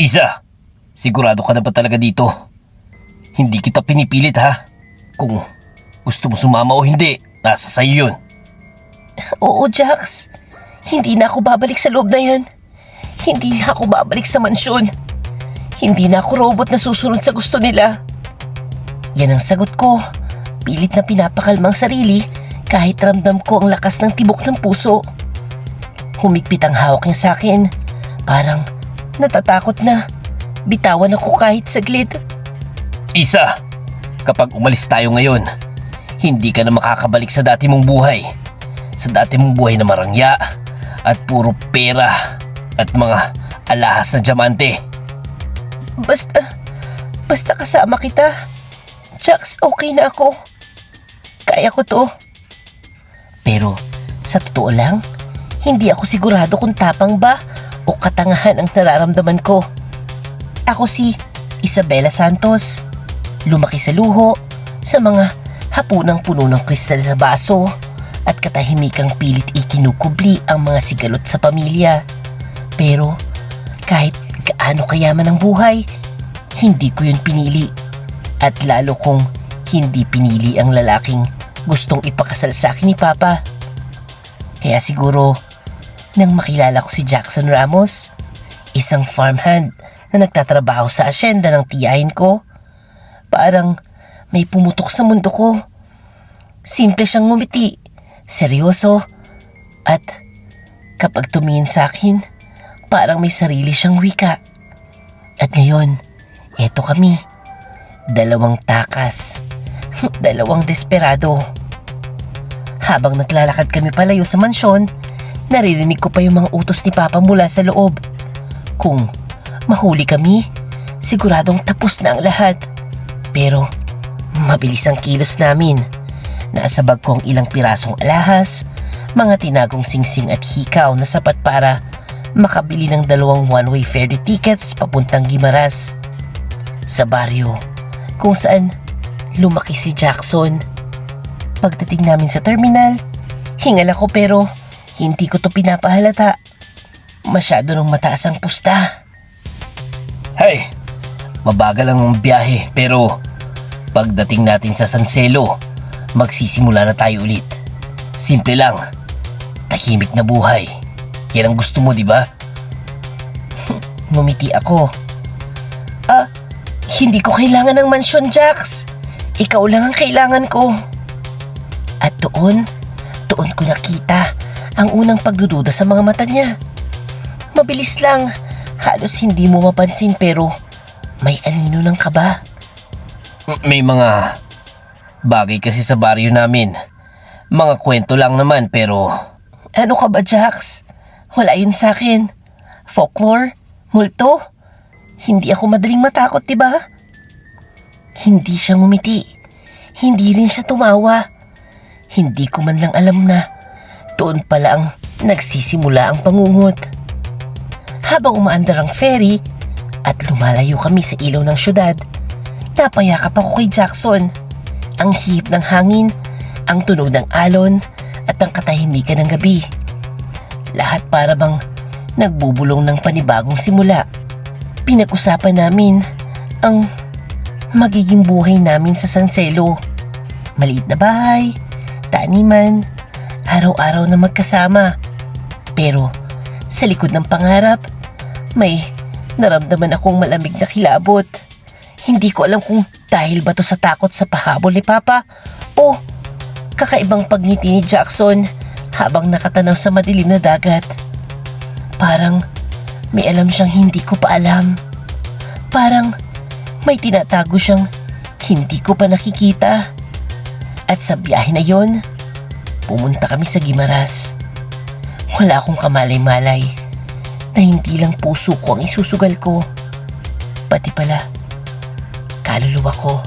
Isa, sigurado ka na ba talaga dito? Hindi kita pinipilit ha. Kung gusto mo sumama o hindi, nasa sa'yo yun. Oo, Jax. Hindi na ako babalik sa loob na yan. Hindi na ako babalik sa mansyon. Hindi na ako robot na susunod sa gusto nila. Yan ang sagot ko. Pilit na pinapakalmang sarili kahit ramdam ko ang lakas ng tibok ng puso. Humigpit ang hawak niya sa akin. Parang natatakot na. Bitawan ako kahit saglit. Isa, kapag umalis tayo ngayon, hindi ka na makakabalik sa dati mong buhay. Sa dati mong buhay na marangya at puro pera at mga alahas na diamante. Basta kasama kita. Jax, okay na ako. Kaya ko to. Pero sa totoo lang, hindi ako sigurado kung tapang ba o katangahan ang nararamdaman ko. Ako si Isabela Santos. Lumaki sa luho, sa mga hapunang puno ng kristal sa baso at katahimikang pilit ikinukubli ang mga sigalot sa pamilya. Pero kahit gaano kayaman ang buhay, hindi ko yun pinili. At lalo kong hindi pinili ang lalaking gustong ipakasal sa akin ni Papa. Kaya siguro, nang makilala ko si Jackson Ramos, isang farmhand na nagtatrabaho sa asyenda ng tiyahin ko, parang may pumutok sa mundo ko. Simple siyang ngumiti, seryoso, at kapag tumingin sa akin, parang may sarili siyang wika. At ngayon, eto kami. Dalawang takas. Dalawang desperado. Habang naglalakad kami palayo sa mansyon, naririnig ko pa yung mga utos ni Papa mula sa loob. Kung mahuli kami, siguradong tapos na ang lahat. Pero mabilis ang kilos namin. Nasa bag ko ang ilang pirasong alahas, mga tinagong singsing at hikaw na sapat para makabili ng 2 one-way ferry tickets papuntang Guimaras. Sa baryo kung saan lumaki si Jackson. Pagdating namin sa terminal, hingal ako pero hindi ko to pinapahalata. Masyado nung mataas ang pusta. Hey, mabagal ang biyahe pero pagdating natin sa Sanselo, magsisimula na tayo ulit. Simple lang, tahimik na buhay. Yan ang gusto mo, di ba? Ngumiti ako. Hindi ko kailangan ng mansyon, Jax. Ikaw lang ang kailangan ko. At doon ko nakita ang unang pagdududa sa mga mata niya. Mabilis lang, halos hindi mo mapansin pero may anino ng kaba. May mga bagay kasi sa baryo namin. Mga kwento lang naman pero... Ano ka ba, Jax? Wala yun sa akin. Folklore? Multo? Hindi ako madaling matakot, diba? Hindi siya ngumiti. Hindi rin siya tumawa. Hindi ko man lang alam na doon pala ang nagsisimula ang pangungot. Habang umaandar ang ferry at lumalayo kami sa ilaw ng syudad, napayakap ako kay Jackson. Ang hihip ng hangin, ang tunog ng alon at ang katahimikan ng gabi. Lahat para bang nagbubulong ng panibagong simula. Pinag-usapan namin ang magiging buhay namin sa Sanselo. Maliit na bahay, taniman, araw-araw na magkasama. Pero sa likod ng pangarap, may naramdaman akong malamig na kilabot. Hindi ko alam kung dahil ba to sa takot sa pahabol ni Papa o kakaibang pagngiti ni Jackson habang nakatanaw sa madilim na dagat. Parang may alam siyang hindi ko pa alam. Parang may tinatago siyang hindi ko pa nakikita. At sa biyahe na yon, pumunta kami sa Guimaras. Wala akong kamalay-malay na hindi lang puso ko ang isusugal ko, pati pala kaluluwa ko.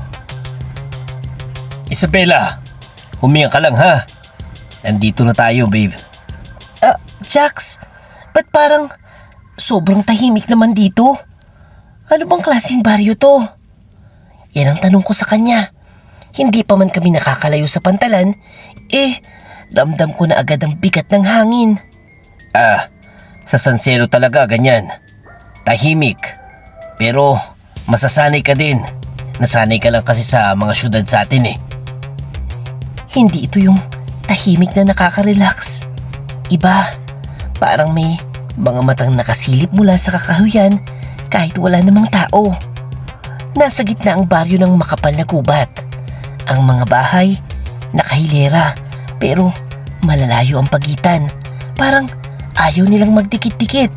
Isabela, huminga ka lang ha. Nandito na tayo, babe. Jax, ba't parang sobrang tahimik naman dito? Ano bang klaseng baryo to? Yan ang tanong ko sa kanya. Hindi pa man kami nakakalayo sa pantalan, ramdam ko na agad ang bigat ng hangin. Sa Sanselo talaga ganyan. Tahimik. Pero masasanay ka din. Nasanay ka lang kasi sa mga syudad sa atin eh. Hindi ito yung tahimik na nakaka-relax. Iba, parang may mga matang nakasilip mula sa kakahuyan kahit wala namang tao. Nasa gitna ang baryo ng makapal na gubat. Ang mga bahay, nakahilera, pero malalayo ang pagitan. Parang ayaw nilang magdikit-dikit.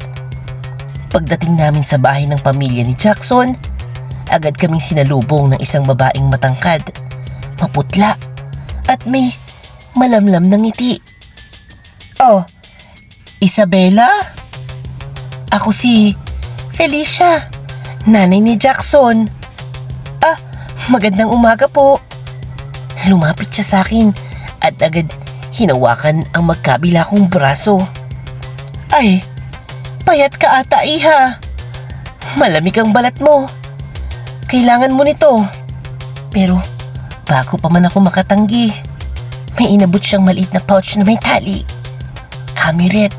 Pagdating namin sa bahay ng pamilya ni Jackson, agad kaming sinalubong ng isang babaeng matangkad, maputla, at may malamlam na ngiti. Oh, Isabella? Ako si Felicia, nanay ni Jackson. Ah, magandang umaga po. Lumapit siya sa akin at agad hinawakan ang magkabila kong braso. Ay, payat ka ata, iha. Malamig ang balat mo. Kailangan mo nito. Pero bago pa man ako makatanggi, may inabot siyang maliit na pouch na may tali. Amulet,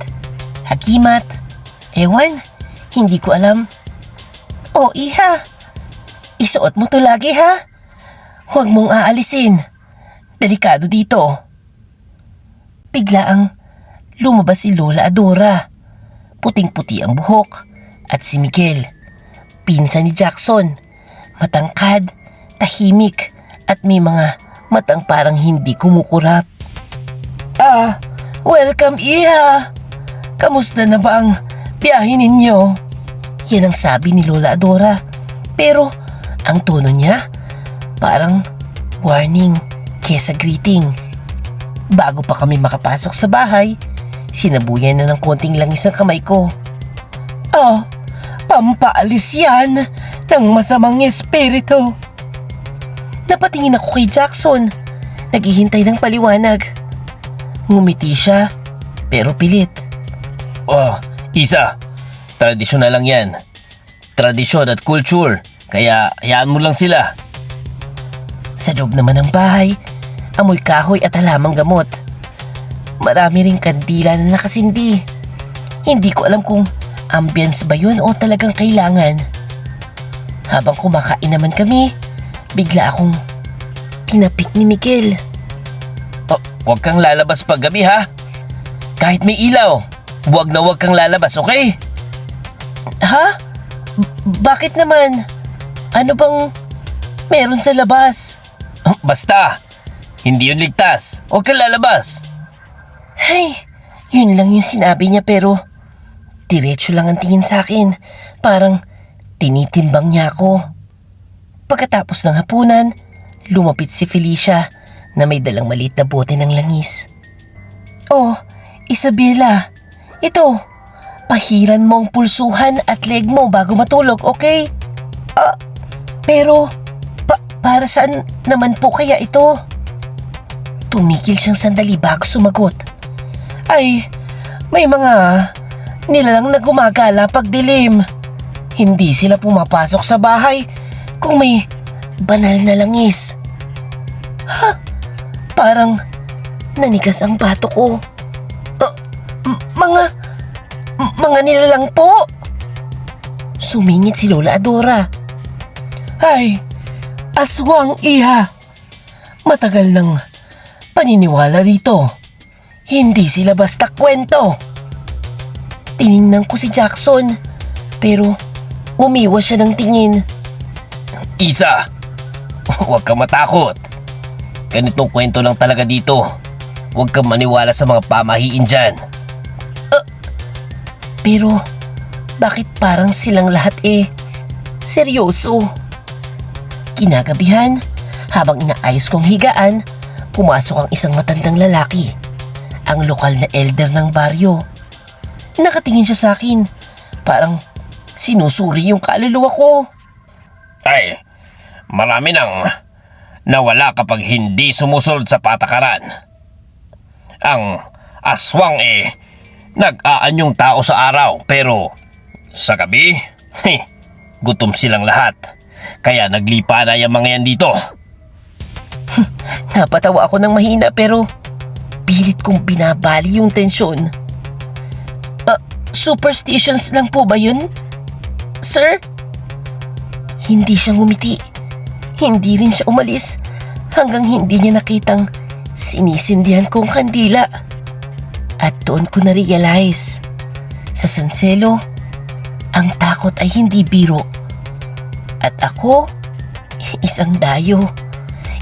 hagimat, ewan, hindi ko alam. Oh, iha, isuot mo to lagi ha. Huwag mong aalisin. Delikado dito. Biglaang lumabas si Lola Adora. Puting-puti ang buhok at si Miguel, pinsan ni Jackson. Matangkad, tahimik at may mga matang parang hindi kumukurap. Ah, welcome iha. Kamusta na ba ang biyahe ninyo? Yan ang sabi ni Lola Adora. Pero ang tono niya parang warning kesa greeting. Bago pa kami makapasok sa bahay, sinabuyan na ng konting langis ang kamay ko. Oh, pampaalis yan ng masamang espiritu. Napatingin ako kay Jackson, naghihintay ng paliwanag. Ngumiti siya, pero pilit. Oh, Isa, tradisyonal lang yan. Tradisyon at culture, kaya hayaan mo lang sila. Sa loob naman ng bahay, amoy kahoy at halamang gamot. Marami ring kandila na nakasindi. Hindi ko alam kung ambience ba yun o talagang kailangan. Habang kumakain naman kami, bigla akong tinapik ni Miguel. Oh, huwag kang lalabas pag gabi ha. Kahit may ilaw, huwag na huwag kang lalabas, okay? Ha? Bakit naman? Ano bang meron sa labas? Basta, hindi yun ligtas. Huwag kang lalabas. Ay, yun lang yung sinabi niya pero diretso lang ang tingin sa akin. Parang tinitimbang niya ako. Pagkatapos ng hapunan, lumapit si Felicia na may dalang maliit na bote ng langis. Oh, Isabella, ito, pahiran mo ang pulsuhan at leg mo bago matulog, okay? Pero, para saan naman po kaya ito? Tumigil siyang sandali bago sumagot. Ay, may mga nilalang na gumagala pag dilim. Hindi sila pumapasok sa bahay kung may banal na langis. Ha? Parang nanigas ang bato ko. Mga nilalang po. Sumingit si Lola Adora. Ay, aswang iha. Matagal nang paniniwala dito. Hindi sila basta kwento. Tiningnan ko si Jackson, pero umiwas siya ng tingin. Isa, huwag kang matakot. Ganitong kwento lang talaga dito. Huwag kang maniwala sa mga pamahiin dyan. Pero bakit parang silang lahat seryoso? Kinagabihan, habang inaayos kong higaan, pumasok ang isang matandang lalaki, ang lokal na elder ng baryo. Nakatingin siya sa akin, parang sinusuri yung kaluluwa ko. Ay, marami nang nawala kapag hindi sumusunod sa patakaran. Ang aswang nag-aanyong tao sa araw pero sa gabi, gutom silang lahat. Kaya naglipa na yung mga yan dito. Napatawa ako ng mahina pero pilit kong binabali yung tensyon. Superstitions lang po ba yun, sir? Hindi siya ngumiti. Hindi rin siya umalis hanggang hindi niya nakitang sinisindihan kong kandila. At doon ko na-realize, sa Sanselo, ang takot ay hindi biro. At ako, isang dayo,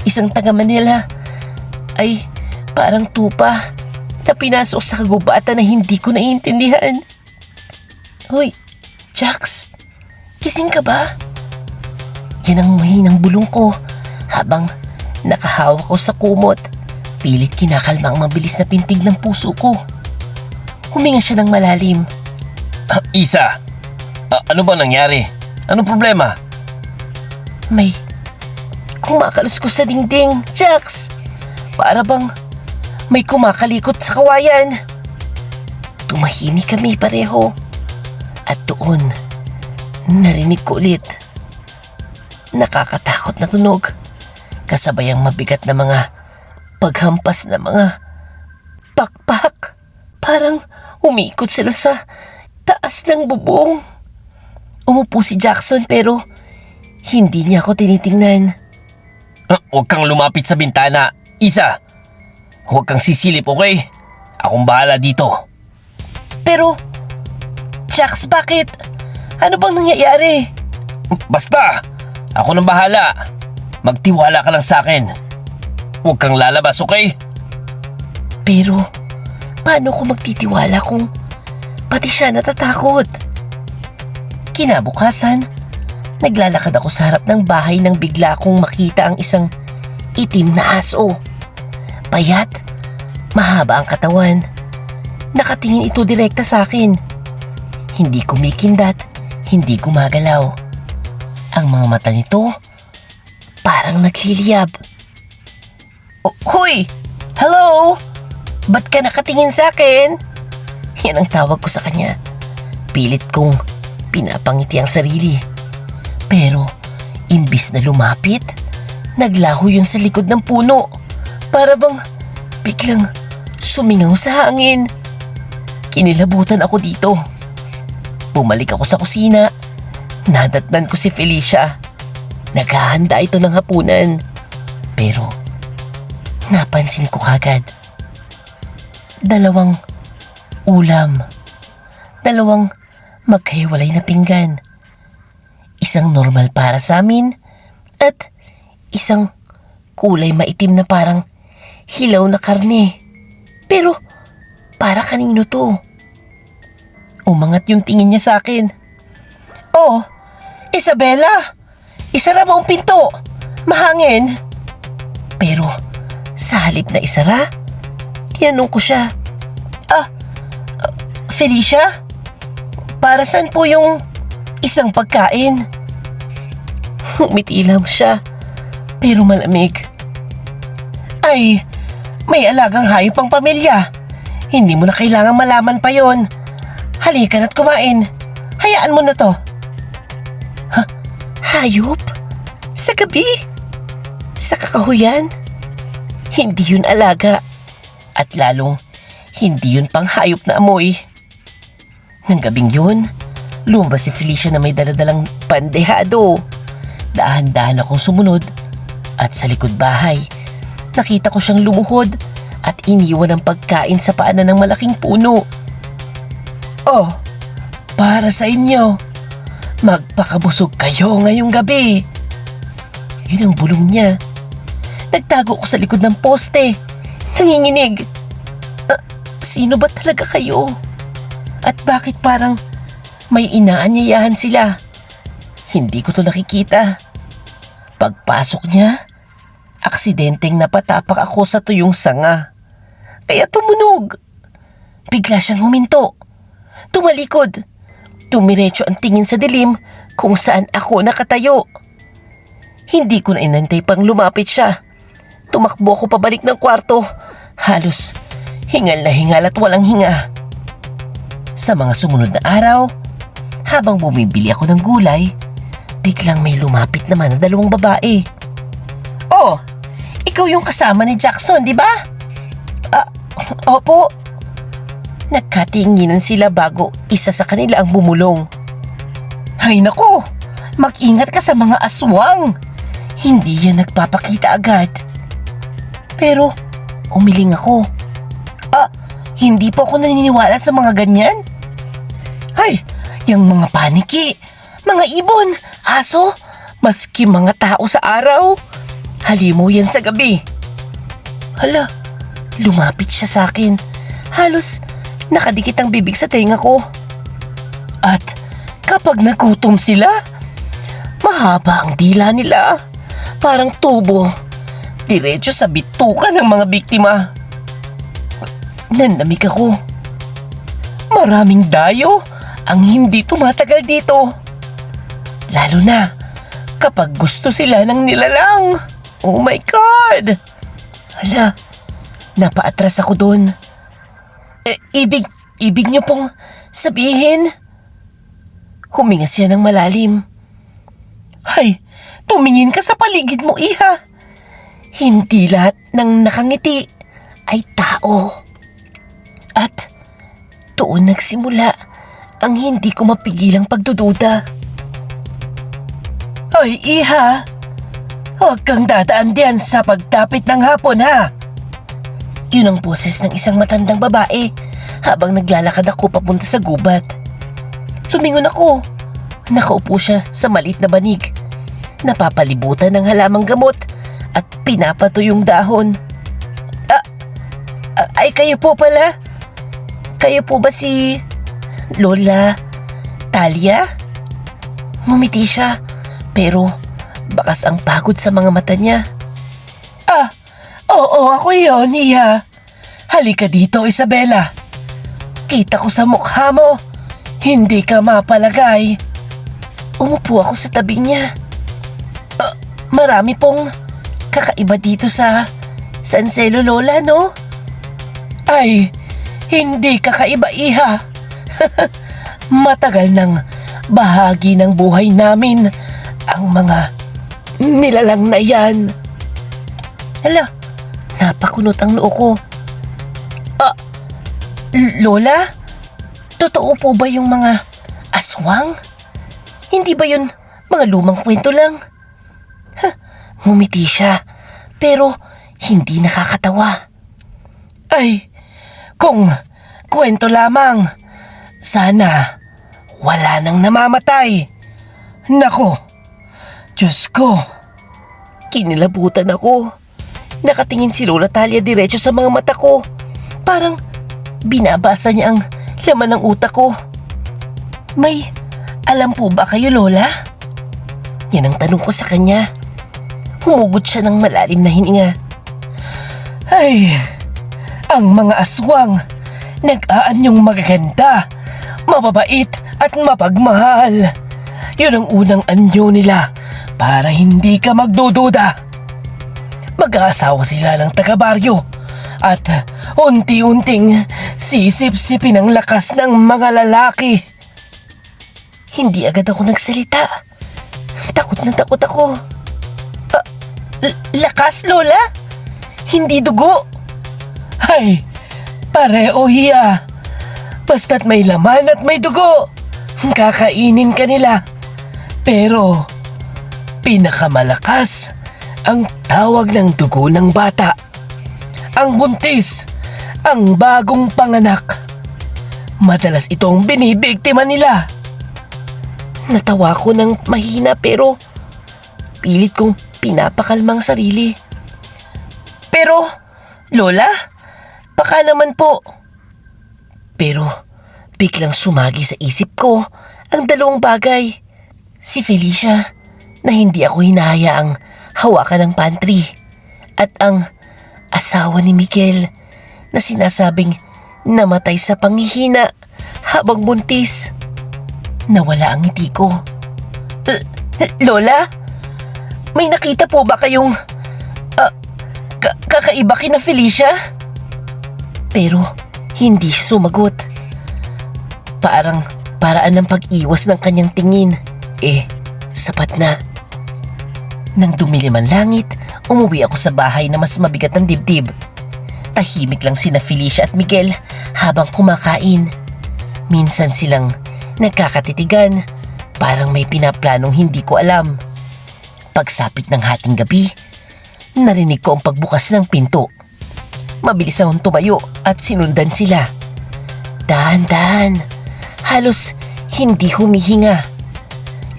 isang taga Manila, ay parang tupa na pinasok sa kagubatan na hindi ko naiintindihan. Hoy, Jax, gising ka ba? Yan ang mahinang bulong ko habang nakahawak ko sa kumot. Pilit kinakalma ang mabilis na pintig ng puso ko. Huminga siya ng malalim. Isa, ano ba nangyari? Anong problema? May kumakalos ko sa dingding, Jax. Para bang may kumakalikot sa kawayan. Tumahimik kami pareho. At doon, narinig ko ulit. Nakakatakot na tunog. Kasabay ang mabigat na mga paghampas na mga pakpak. Parang umikot sila sa taas ng bubong. Umupo si Jackson pero hindi niya ako tinitingnan. Huwag kang lumapit sa bintana. Isa, huwag kang sisilip, okay? Akong bahala dito. Pero, Jax, bakit? Ano bang nangyayari? Basta, ako nang bahala. Magtiwala ka lang sa akin. Huwag kang lalabas, okay? Pero, paano ko magtitiwala kung pati siya natatakot? Kinabukasan, naglalakad ako sa harap ng bahay nang bigla kong makita ang isang itim na aso. Payat, mahaba ang katawan. Nakatingin ito direkta sa akin. Hindi kumikindat, hindi gumagalaw. Ang mga mata nito, parang nagliliyab. Hoy! Hello! Ba't ka nakatingin sa akin? Yan ang tawag ko sa kanya. Pilit kong pinapangiti ang sarili. Pero, imbis na lumapit, naglaho yun sa likod ng puno. Para bang biglang sumingaw sa hangin. Kinilabutan ako dito. Bumalik ako sa kusina. Nadatnan ko si Felicia. Naghahanda ito ng hapunan. Pero, napansin ko kagad. 2 ulam. 2 magkahiwalay na pinggan. Isang normal para sa amin at isang kulay maitim na parang hilaw na karne. Pero, para kanino to? Umangat yung tingin niya sa akin. Oh, Isabella! Isara mo ang pinto! Mahangin! Pero, sa halip na isara, tinanong ko siya. Felicia? Para saan po yung isang pagkain? Umiti lang siya, pero malamig. Ay, may alagang hayop ang pamilya. Hindi mo na kailangan malaman pa yon. Halika na't kumain. Hayaan mo na to. Hayop? Sa gabi? Sa kakahuyan? Hindi yun alaga. At lalong, hindi yun pang hayop na amoy. Nang gabing yun, lumabas si Felicia na may daladalang pandehado. Dahan-dahan akong sumunod at sa likod bahay, nakita ko siyang lumuhod at iniwan ang pagkain sa paanan ng malaking puno. Oh, para sa inyo. Magpakabusog kayo ngayong gabi. Yun ang bulong niya. Nagtago ko sa likod ng poste. Nanginginig. Sino ba talaga kayo? At bakit parang may inaanyayahan sila? Hindi ko to nakikita. Pagpasok niya, aksidenteng napatapak ako sa tuyong sanga. Kaya tumunog. Bigla siyang huminto. Tumalikod. Tumiretso ang tingin sa dilim kung saan ako nakatayo. Hindi ko na inantay pang lumapit siya. Tumakbo ako pabalik ng kwarto. Halos hingal na hingal at walang hinga. Sa mga sumunod na araw, habang bumibili ako ng gulay, biglang may lumapit naman na 2 babae. Oh, ikaw yung kasama ni Jackson, di ba? Opo. Nagkatinginan sila bago isa sa kanila ang bumulong. Ay nako, Mag-ingat ka sa mga aswang. Hindi yan nagpapakita agad. Pero, umiling ako. Hindi po ako naniniwala sa mga ganyan. Ay, yung mga paniki, mga ibon, aso, maski mga tao sa araw. Halimaw yan sa gabi. Hala, lumapit siya sa akin. Halos nakadikit ang bibig sa tenga ko. At kapag nagutom sila, mahaba ang dila nila. Parang tubo. Diretso sa bituka ng mga biktima. Nanlamig ako. Maraming dayo ang hindi tumatagal dito. Lalo na kapag gusto sila ng nilalang. Oh my God! Hala, napaatras ako doon. Ibig niyo pong sabihin? Huminga siya ng malalim. Hay, tumingin ka sa paligid mo, iha. Hindi lahat ng nakangiti ay tao. At doon nagsimula ang hindi ko mapigilang pagdududa. Hoy, iha! Huwag kang dadaan diyan sa pagtapit ng hapon, ha? Yun ang boses ng isang matandang babae habang naglalakad ako papunta sa gubat. Lumingon ako. Nakaupo siya sa maliit na banig. Napapalibutan ng halamang gamot at pinapatuyong dahon. Ay, kayo po pala? Kayo po ba si Lola Talia? Ngumiti siya, pero bakas ang pagod sa mga mata niya. Oo, ako yun, Iya. Halika dito, Isabela. Kita ko sa mukha mo, hindi ka mapalagay. Umupo ako sa tabi niya. Marami pong kakaiba dito sa San Celo, Lola, no? Ay, hindi kakaiba, Iha. Matagal ng bahagi ng buhay namin ang mga nilalang na yan. Hala, napakunot ang noo ko. Lola? Totoo po ba yung mga aswang? Hindi ba yun mga lumang kwento lang? Ngumiti siya, pero hindi nakakatawa. Ay, kung kwento lamang, sana wala nang namamatay. Nako, Diyos ko. Kinilabutan ako. Nakatingin si Lola Talia diretso sa mga mata ko. Parang binabasa niya ang laman ng utak ko. May alam po ba kayo, Lola? Yan ang tanong ko sa kanya. Humugot siya ng malalim na hininga. Ay, ang mga aswang nag-aanyong magaganda, mababait at mapagmahal. Yun ang unang anyo nila para hindi ka magdududa. Mag-aasawa sila ng taga-baryo at unti-unting sisip-sipin ang lakas ng mga lalaki. Hindi agad ako nagsalita. Takot na takot ako. Lakas, Lola? Hindi dugo? Ay, pareho, Hiya. Basta't may laman at may dugo, kakainin ka nila. Pero pinakamalakas ang tawag ng dugo ng bata. Ang buntis, ang bagong panganak. Madalas itong binibiktima nila. Natawa ko ng mahina pero pilit kong pinapakalmang sarili. Pero, Lola, baka naman po. Pero biglang sumagi sa isip ko ang dalawang bagay. Si Felicia na hindi ako hinahayaang hawakan ng pantry at ang asawa ni Miguel na sinasabing namatay sa panghihina habang buntis. Nawala ang ngiti ko. Lola, may nakita po ba kayong kakaiba kina Felicia? Pero hindi siya sumagot. Paraan ng pag-iwas ng kanyang tingin. Sapat na. Nang dumilim ang langit, umuwi ako sa bahay na mas mabigat ng dibdib. Tahimik lang sina Felicia at Miguel habang kumakain. Minsan silang nagkakatitigan, Parang may pinaplanong hindi ko alam. Pagsapit ng hating gabi, narinig ko ang pagbukas ng pinto. Mabilis akong tumayo at sinundan sila. Dahan-dahan, halos hindi humihinga.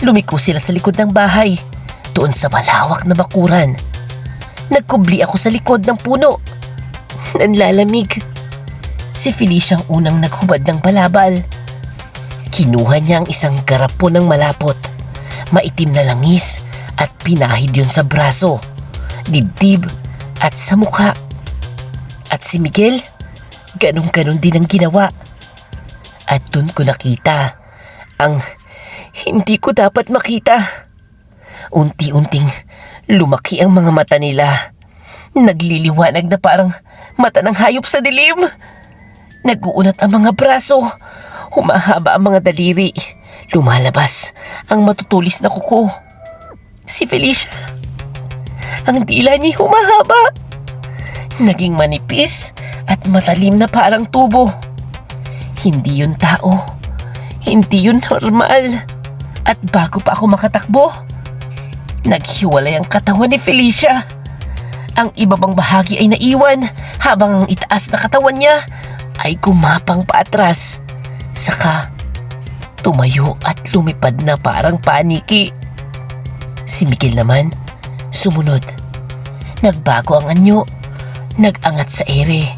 Lumiko sila sa likod ng bahay, doon sa malawak na bakuran. Nagkubli ako sa likod ng puno. Nanlalamig. Si Felicia ang unang naghubad ng balabal. Kinuha niya ang isang garapon ng malapot, maitim na langis at pinahid yun sa braso, dibdib at sa mukha. At si Miguel, ganun-ganun din ang ginawa. At dun ko nakita ang hindi ko dapat makita. Unti-unting lumaki ang mga mata nila. Nagliliwanag na parang mata ng hayop sa dilim. Nag-uunat ang mga braso. Humahaba ang mga daliri. Lumalabas ang matutulis na kuko. Si Felicia, ang dila niya humahaba. Naging manipis at matalim na parang tubo. Hindi yun tao. Hindi yun normal. At bago pa ako makatakbo, naghiwalay ang katawan ni Felicia. Ang ibabang bahagi ay naiwan habang ang itaas na katawan niya ay gumapang paatras. Saka tumayo at lumipad na parang paniki. Si Miguel naman sumunod. Nagbago ang anyo, nag-angat sa ere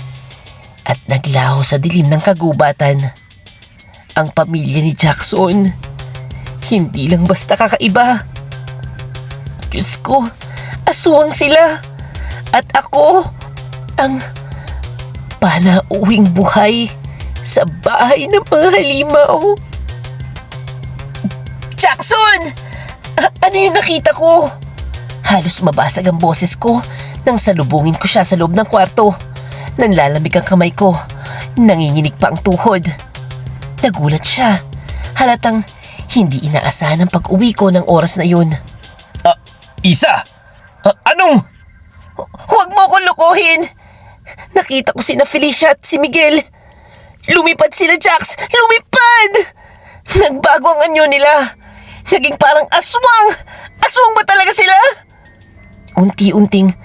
at naglaho sa dilim ng kagubatan. Ang pamilya ni Jackson, hindi lang basta kakaiba. Diyos ko, aswang sila. At ako, ang panauwing buhay sa bahay ng mga halimaw. Jackson! Ano yung nakita ko? Halos mabasag ang boses ko nang salubungin ko siya sa loob ng kwarto. Nanlalamig ang kamay ko. Nanginginig pa ang tuhod. Nagulat siya. Halatang hindi inaasahan ang pag-uwi ko ng oras na yun. Isa! Anong? Huwag mo akong lokohin! Nakita ko sina Felicia at si Miguel. Lumipad sila, Jax! Lumipad! Nagbago ang anyo nila. Naging parang aswang! Aswang ba talaga sila? Unti-unting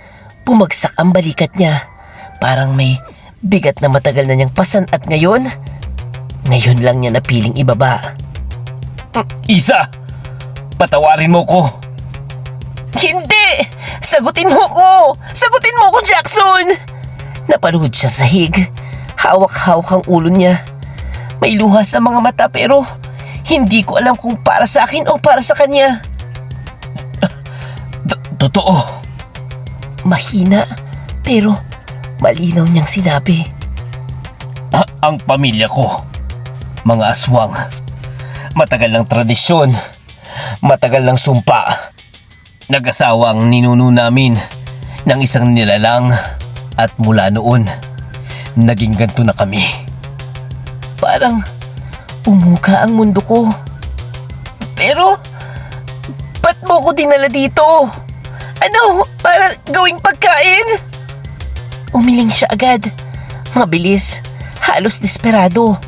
bumagsak ang balikat niya. Parang may bigat na matagal na niyang pasan at ngayon lang niya napiling ibaba. Isa! Patawarin mo ko! Hindi! Sagutin mo ko! Sagutin mo ko, Jackson! Napaluhod siya sa hig. Hawak-hawak ang ulo niya. May luha sa mga mata pero hindi ko alam kung para sa akin o para sa kanya. Totoo. Mahina pero malinaw niyang sinabi. Ang pamilya ko, mga aswang. Matagal ng tradisyon. Matagal ng sumpa. Nag-asawa ang ninuno namin ng isang nilalang at mula noon, naging ganito na kami. Parang umuga ang mundo ko. Pero, ba't mo ko dinala dito? Ano, para gawing pagkain? Umiling siya agad. Mabilis, halos desperado.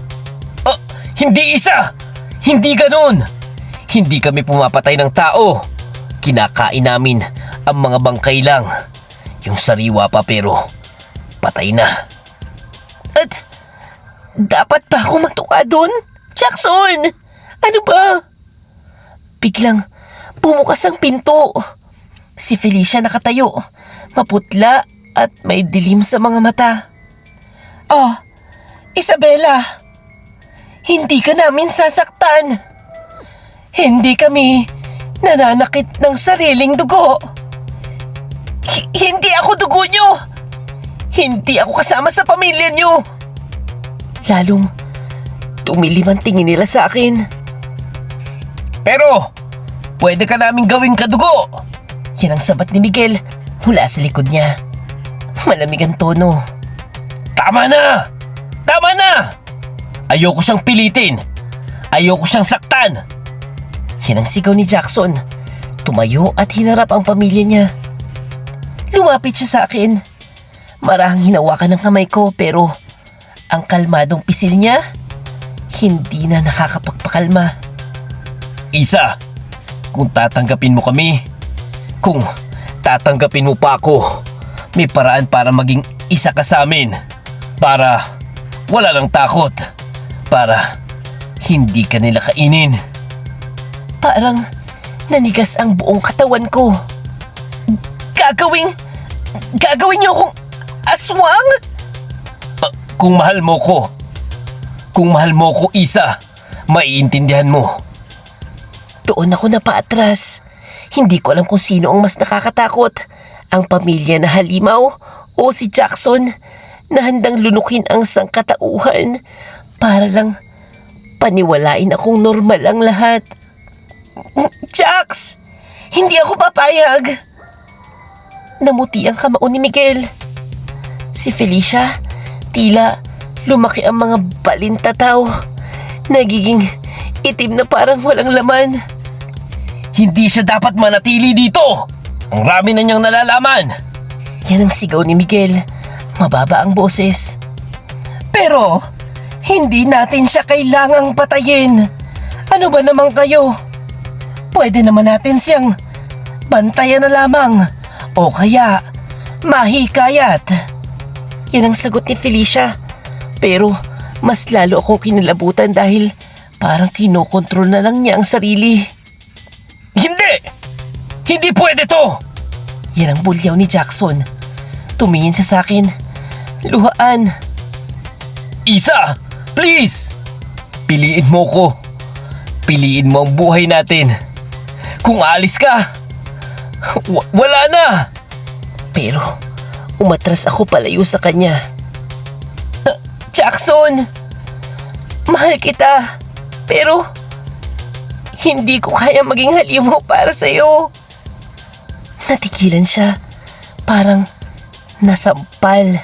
Hindi Isa! Hindi ganon! Hindi kami pumapatay ng tao. Kinakain namin ang mga bangkay lang. Yung sariwa pa pero patay na. At dapat ba ako matuka doon? Jackson! Ano ba? Biglang bumukas ang pinto. Si Felicia nakatayo, maputla at may dilim sa mga mata. Oh, Isabella! Hindi ka namin sasaktan. Hindi kami nananakit ng sariling dugo. Hindi ako dugo nyo. Hindi ako kasama sa pamilya nyo. Lalong tumilim ang tingin nila sa akin. Pero, pwede ka namin gawing kadugo. Yan ang sabat ni Miguel mula sa likod niya. Malamig ang tono. Tama na! Tama na! Ayoko siyang pilitin. Ayoko siyang saktan. Yan ang sigaw ni Jackson. Tumayo at hinarap ang pamilya niya. Lumapit siya sa akin. Marahang hinawakan ng kamay ko pero ang kalmadong pisil niya hindi na nakakapagpakalma. Isa, kung tatanggapin mo kami, kung tatanggapin mo pa ako, may paraan para maging isa ka sa amin. Para wala ng takot. Para hindi ka nila kainin. Parang nanigas ang buong katawan ko. Gagawin niyo akong aswang? Kung mahal mo ko, Isa, maiintindihan mo. Doon ako napaatras. Hindi ko alam kung sino ang mas nakakatakot. Ang pamilya na halimaw o si Jackson na handang lunukin ang sangkatauhan para lang paniwalain akong normal ang lahat. Jax! Hindi ako papayag! Namuti ang kamao ni Miguel. Si Felicia, tila lumaki ang mga balintataw. Nagiging itim na parang walang laman. Hindi siya dapat manatili dito. Ang rami na niyang nalalaman. Yan ang sigaw ni Miguel. Mababa ang boses. Pero, hindi natin siya kailangang patayin. Ano ba naman kayo? Pwede naman natin siyang bantayan na lamang. O kaya, mahikayat. Yan ang sagot ni Felicia. Pero, mas lalo akong kinilabutan dahil parang kinokontrol na lang niya ang sarili. Hindi! Hindi pwede to! Yan ang bulyaw ni Jackson. Tumingin siya sa akin. Luhaan. Isa! Please! Piliin mo ko. Piliin mo ang buhay natin. Kung alis ka, wala na! Pero, umatras ako palayo sa kanya. Jackson! Mahal kita. Pero, hindi ko kaya maging halimaw para sa'yo. Natigilan siya. Parang nasampal.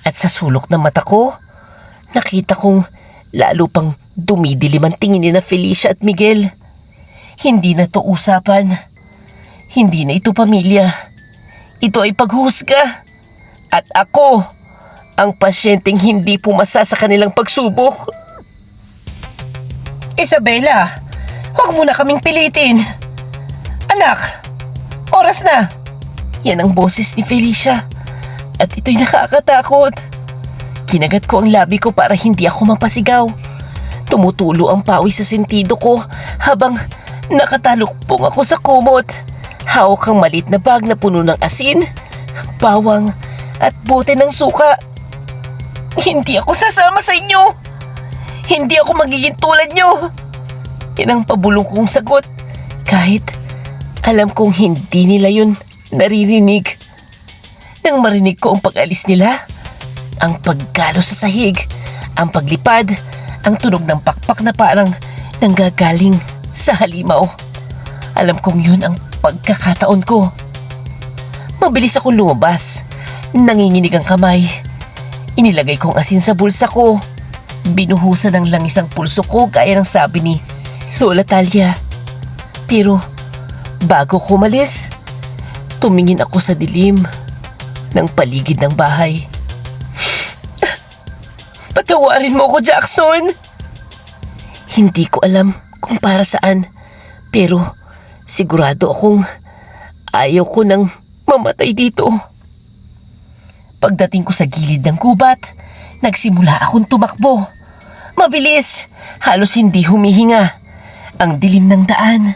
At sa sulok ng mata ko, nakita kong lalo pang dumidilim ang tingin ni na Felicia at Miguel. Hindi na to usapan. Hindi na ito pamilya. Ito ay paghusga. At ako, ang pasyenteng hindi pumasa sa kanilang pagsubok. Isabela, huwag mo na kaming pilitin. Anak, oras na. Yan ang boses ni Felicia. At ito'y nakakatakot. Kinagat ko ang labi ko para hindi ako mapasigaw. Tumutulo ang pawis sa sentido ko habang nakatalukpong ako sa kumot. Hawak ang maliit na bag na puno ng asin, bawang at bote ng suka. Hindi ako sasama sa inyo. Hindi ako magiging tulad nyo. Yan ang pabulong kong sagot kahit alam kong hindi nila yun naririnig. Nang marinig ko ang pag-alis nila, ang paggalo sa sahig, ang paglipad, ang tunog ng pakpak na parang nanggagaling sa halimaw. Alam kong yun ang pagkakataon ko. Mabilis akong lumabas. Nanginginig ang kamay. Inilagay kong asin sa bulsa ko. Binuhusan ng langis ang pulso ko gaya ng sabi ni Lola Talia. Pero bago ko umalis, tumingin ako sa dilim ng paligid ng bahay. Patawarin mo ko, Jackson! Hindi ko alam kung para saan, pero sigurado akong ayaw ko nang mamatay dito. Pagdating ko sa gilid ng gubat, nagsimula akong tumakbo. Mabilis, halos hindi humihinga. Ang dilim ng daan,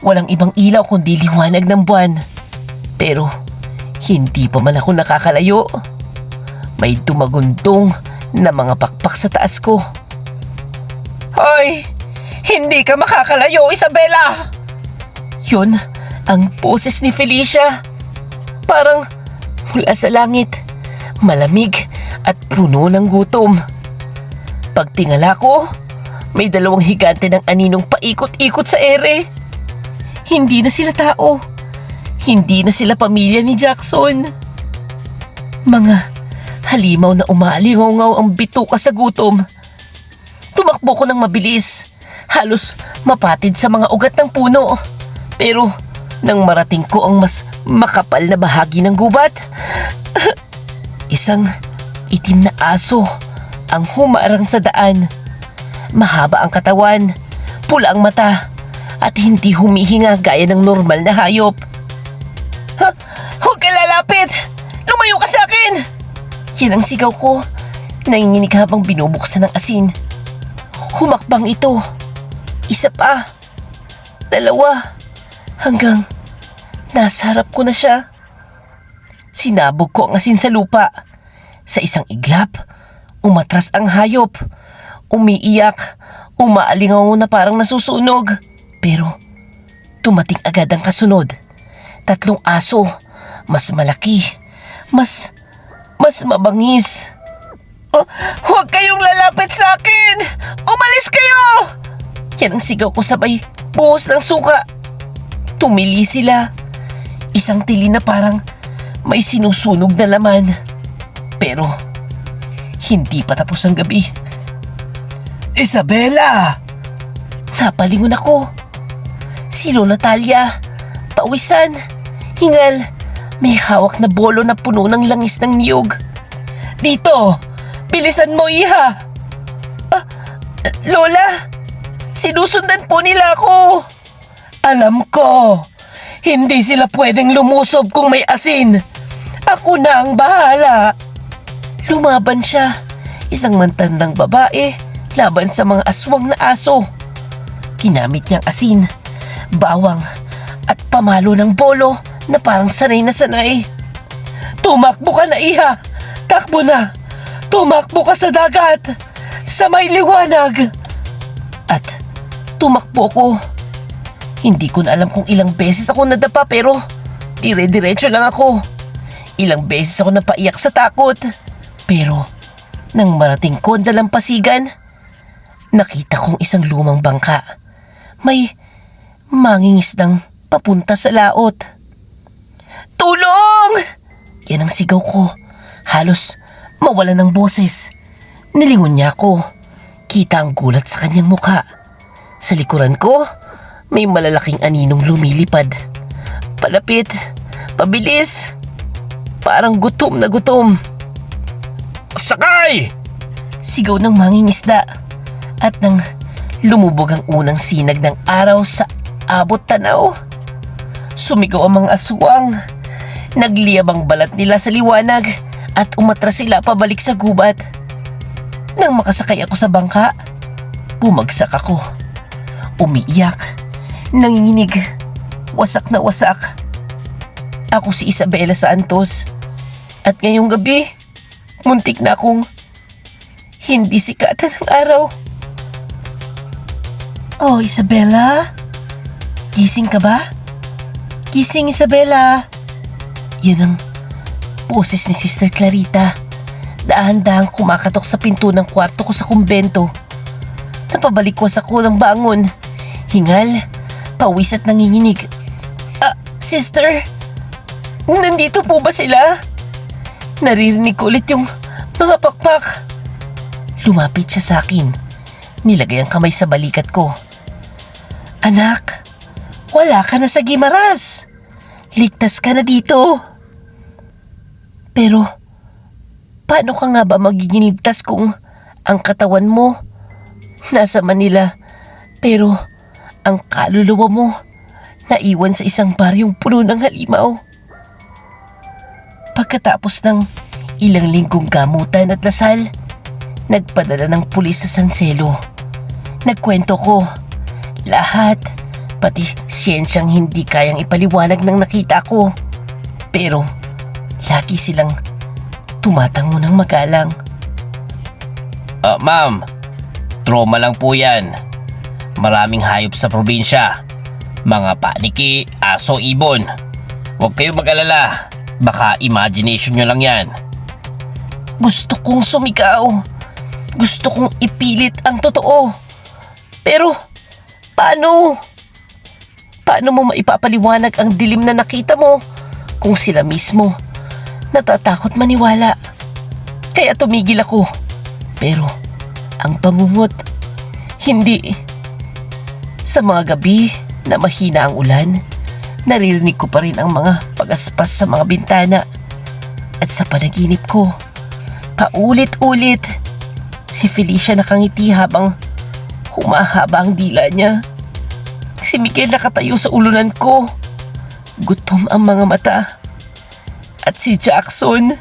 walang ibang ilaw kundi liwanag ng buwan. Pero hindi pa man ako nakakalayo. May dumagundong na mga pakpak sa taas ko. Hoy! Hindi ka makakalayo, Isabela! Yun ang boses ni Felicia. Parang mula sa langit, malamig at puno ng gutom. Pagtingala ko, may dalawang higante ng aninong paikot-ikot sa ere. Hindi na sila tao. Hindi na sila pamilya ni Jackson. Mga halimaw na umalingaw ang bituka sa gutom. Tumakbo ko ng mabilis, halos mapatid sa mga ugat ng puno. Pero nang marating ko ang mas makapal na bahagi ng gubat, isang itim na aso ang humarang sa daan. Mahaba ang katawan, pula ang mata, at hindi humihinga gaya ng normal na hayop. Ha? Huwag ka lalapit! Lumayo ka sa akin! Yan ang sigaw ko. Nanginginig habang binubuksan ng asin. Humakbang ito. Isa pa. Dalawa. Hanggang nasa harap ko na siya. Sinabog ko ang asin sa lupa. Sa isang iglap, umatras ang hayop. Umiiyak, umaalingaw na parang nasusunog. Pero tumating agad ang kasunod. 3 aso, mas malaki, mas mabangis. Oh, huwag kayong lalapit sa akin! Umalis kayo! Yan ang sigaw ko sabay buhos ng suka. Tumili sila. Isang tili na parang may sinusunog na laman. Pero hindi pa tapos ang gabi. Isabela! Napalingon ako. Si Lola Talia, pawisan, hingal, may hawak na bolo na puno ng langis ng niyog. Dito! Bilisan mo, iha! Lola! Sinusundan po nila ako! Alam ko! Hindi sila pwedeng lumusob kung may asin! Ako na ang bahala! Lumaban siya, isang matandang babae, laban sa mga aswang na aso. Ginamit niyang asin, bawang, at pamalo ng bolo na parang sanay na sanay. Tumakbo ka na, iha! Takbo na! Tumakbo ka sa dagat! Sa may liwanag! At tumakbo ko. Hindi ko na alam kung ilang beses ako nadapa pero dire-diretso lang ako. Ilang beses ako napaiyak sa takot. Pero nang marating ko ang dalampasigan, nakita kong isang lumang bangka. May mangingisdang papunta sa laot. Tulong! Yan ang sigaw ko. Halos mawala ng boses. Nilingon niya ako. Kita ang gulat sa kanyang mukha. Sa likuran ko, may malalaking aninong lumilipad. Palapit, pabilis, parang gutom na gutom. Sakay! Sigaw ng mangingisda. At nang lumubog ang unang sinag ng araw sa abot tanaw, sumigaw ang mga aswang. Nagliyab ang balat nila sa liwanag at umatras sila pabalik sa gubat. Nang makasakay ako sa bangka, bumagsak ako. Umiiyak, nanginginig, wasak na wasak. Ako si Isabela Santos. At ngayong gabi, muntik na akong hindi sikatan ng araw. Oh, Isabela? Gising ka ba? Gising, Isabela. Yun ang boses ni Sister Clarita. Dahan-dahang kumakatok sa pinto ng kwarto ko sa kumbento. Napabalikwas ako ng bangon. Hingal, pawis at nanginginig. Sister? Nandito po ba sila? Naririnig ko ulit yung mga pakpak. Lumapit siya sa akin. Nilagay ang kamay sa balikat ko. Anak, wala ka na sa Gimaras. Ligtas ka na dito. Pero, paano ka nga ba magiging ligtas kung ang katawan mo nasa Manila, pero ang kaluluwa mo naiwan sa isang baryong puno ng halimaw? Pagkatapos ng ilang linggong gamutan at dasal, nagpadala ng pulis sa Sanselo. Nagkwento ko lahat, pati siyensyang hindi kayang ipaliwanag ng nakita ko. Pero lagi silang tumatango ng magalang. Ma'am, trauma lang po yan. Maraming hayop sa probinsya. Mga paniki, aso, ibon. Huwag kayong mag-alala. Baka imagination nyo lang yan. Gusto kong sumigaw. Gusto kong ipilit ang totoo. Pero, paano? Paano mo maipapaliwanag ang dilim na nakita mo kung sila mismo natatakot maniwala? Kaya tumigil ako. Pero, ang bangungot, hindi. Sa mga gabi na mahina ang ulan, naririnig ko pa rin ang mga pagaspas sa mga bintana. At sa panaginip ko, paulit-ulit, si Felicia nakangiti habang humahaba ang dila niya. Si Miguel nakatayo sa ulunan ko. Gutom ang mga mata. At si Jackson,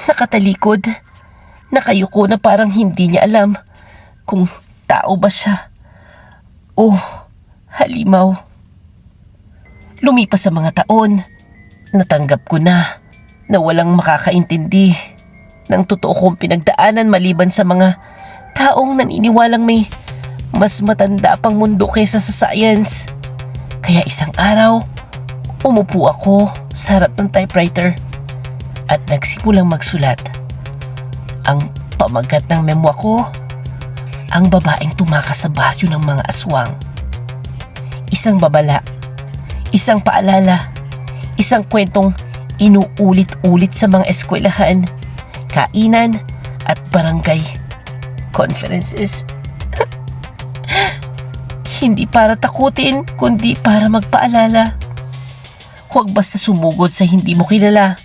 nakatalikod. Nakayuko na parang hindi niya alam kung tao ba siya o halimaw. Lumipas sa mga taon, natanggap ko na walang makakaintindi ng totoo kong pinagdaanan maliban sa mga taong naniniwalang may mas matanda pang mundo kaysa sa science. Kaya isang araw, umupo ako sa harap ng typewriter at nagsimulang magsulat. Ang pamagat ng memo ko, ang babaeng tumakas sa baryo ng mga aswang. Isang babala, isang paalala, isang kwentong inuulit-ulit sa mga eskwelahan, kainan at barangay conferences. Hindi para takutin, kundi para magpaalala. Huwag basta sumugod sa hindi mo kilala.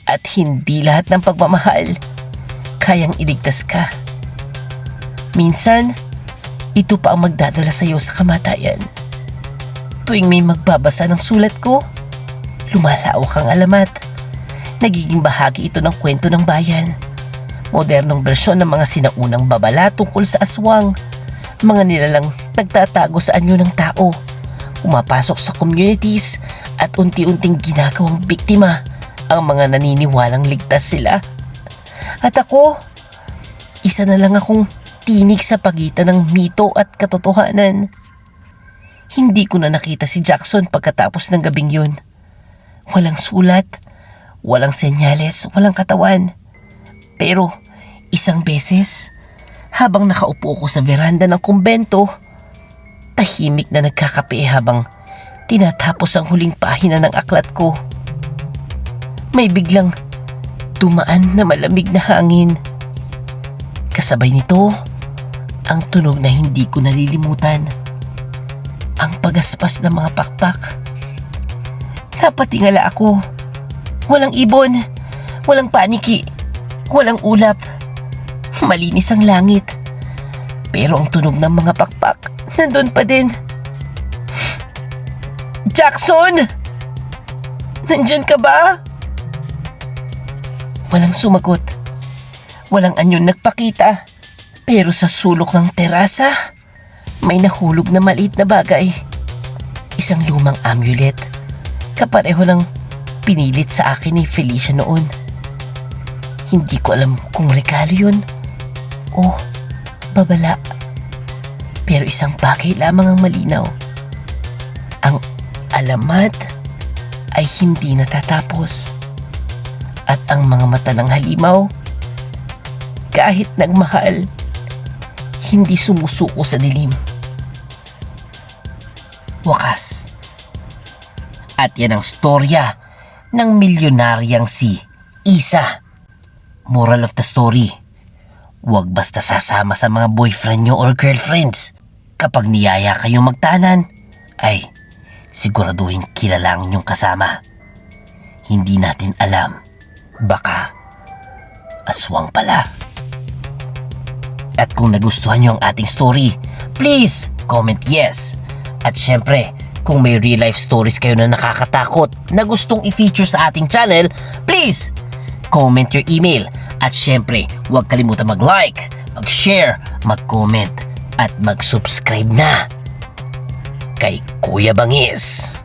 At hindi lahat ng pagmamahal kayang iligtas ka. Minsan, ito pa ang magdadala sa iyo sa kamatayan. Tuwing may magbabasa ng sulat ko, lumalawak ang alamat. Nagiging bahagi ito ng kwento ng bayan. Modernong bersyon ng mga sinaunang babala tungkol sa aswang. Mga nilalang nagtatago sa anyo ng tao. Pumapasok sa communities at unti-unting ginagawang biktima ang mga naniniwalang ligtas sila. At ako, isa na lang akong tinig sa pagitan ng mito at katotohanan. Hindi ko na nakita si Jackson pagkatapos ng gabing yun. Walang sulat, walang senyales, walang katawan. Pero isang beses, habang nakaupo ko sa veranda ng kumbento, tahimik na nagkakape habang tinatapos ang huling pahina ng aklat ko. May biglang dumaan na malamig na hangin. Kasabay nito, ang tunog na hindi ko nalilimutan. Ang pagaspas ng mga pakpak. Napatingala ako. Walang ibon, walang paniki, walang ulap. Malinis ang langit. Pero ang tunog ng mga pakpak nandun pa din. Jackson! Nandyan ka ba? Walang sumagot. Walang anyon nagpakita. Pero sa sulok ng terasa, may nahulog na maliit na bagay. Isang lumang amulet. Kapareho lang pinilit sa akin ni Felicia noon. Hindi ko alam kung regalo yun o babala. Pero isang bagay lamang ang malinaw. Ang alamat ay hindi natatapos. At ang mga mata ng halimaw, kahit nagmahal, hindi sumusuko sa dilim. Wakas. At yan ang storya ng milyonaryang si Isa. Moral of the story, huwag basta sasama sa mga boyfriend nyo or girlfriends. Kapag niyaya kayong magtanan, ay siguraduhin kilala ang inyong kasama. Hindi natin alam, baka aswang pala. At kung nagustuhan nyo ang ating story, please comment yes. At syempre, kung may real life stories kayo na nakakatakot na gustong i-feature sa ating channel, please comment your email. At syempre, huwag kalimutan mag-like, mag-share, mag-comment at mag-subscribe na kay Kuya Bangis.